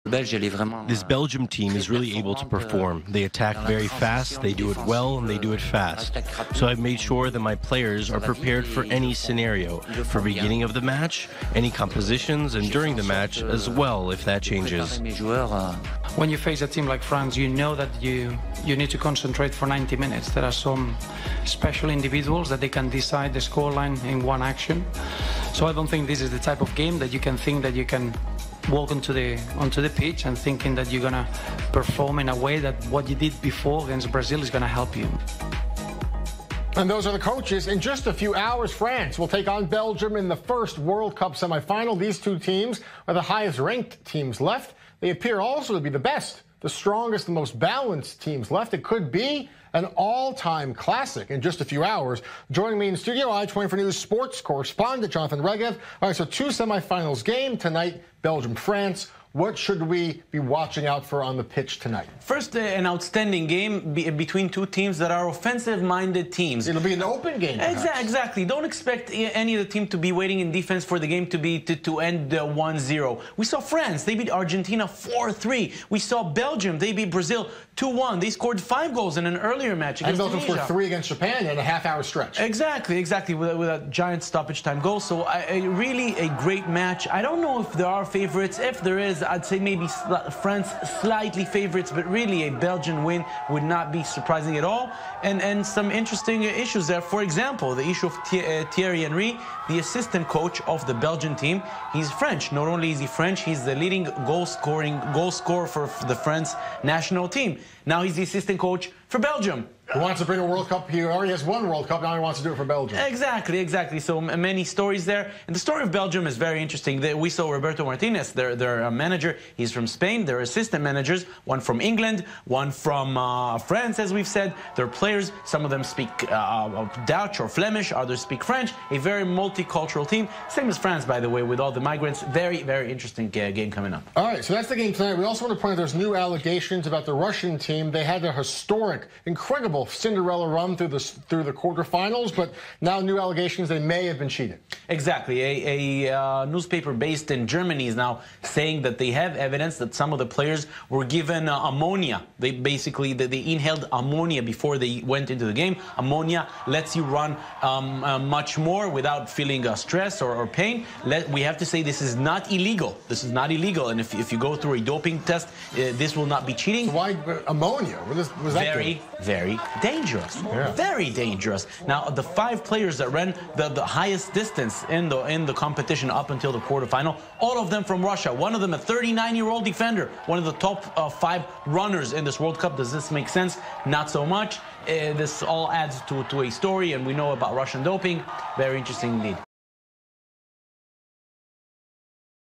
This Belgium team is really able to perform. They attack very fast, they do it well, and they do it fast. So I've made sure that my players are prepared for any scenario, for beginning of the match, any compositions, and during the match as well, if that changes. When you face a team like France, you know that you need to concentrate for 90 minutes. There are some special individuals that they can decide the scoreline in one action. So I don't think this is the type of game that you can think that you can walk onto the pitch and thinking that you're gonna perform in a way that what you did before against Brazil is gonna help you. And those are the coaches. In just a few hours, France will take on Belgium in the first World Cup semifinal. These two teams are the highest-ranked teams left. They appear also to be the best, the strongest, the most balanced teams left. It could be an all-time classic in just a few hours. Joining me in studio, I-24 News sports correspondent Jonathan Regev. All right, so two semifinals game tonight, Belgium-France. What should we be watching out for on the pitch tonight? First, an outstanding game between two teams that are offensive-minded teams. It'll be an open game. Exactly. Don't expect any of the team to be waiting in defense for the game to end 1-0. We saw France. They beat Argentina 4-3. We saw Belgium. They beat Brazil 2-1. They scored 5 goals in an earlier match against Belgium scored 3 against Japan in a half-hour stretch. Exactly, with a giant stoppage time goal. So really a great match. I don't know if there are favorites. If there is, I'd say maybe France slightly favorites, but really a Belgian win would not be surprising at all. And some interesting issues there. For example, the issue of Thierry Henry, the assistant coach of the Belgian team. He's French. Not only is he French, he's the leading goal scorer for the France national team. Now he's the assistant coach for Belgium. He wants to bring a World Cup. He already has one World Cup. Now he wants to do it for Belgium. Exactly. So many stories there. And the story of Belgium is very interesting. We saw Roberto Martinez, their manager. He's from Spain. Their assistant managers, one from England, one from France, as we've said. Their players, some of them speak Dutch or Flemish. Others speak French. A very multicultural team. Same as France, by the way, with all the migrants. Very, very interesting game coming up. All right, so that's the game tonight. We also want to point out there's new allegations about the Russian team. They had a historic, incredible Cinderella run through the quarterfinals, but now new allegations they may have been cheated. Exactly. A newspaper based in Germany is now saying that they have evidence that some of the players were given ammonia. They inhaled ammonia before they went into the game. Ammonia lets you run much more without feeling stress or pain. We have to say this is not illegal. This is not illegal, and if you go through a doping test, this will not be cheating. So why ammonia? Was that very dangerous. Yeah. Very dangerous. Now, the 5 players that ran the highest distance in the competition up until the quarterfinal, all of them from Russia. One of them a 39-year-old defender, one of the top 5 runners in this World Cup. Does this make sense? Not so much. This all adds to a story, and we know about Russian doping. Very interesting indeed.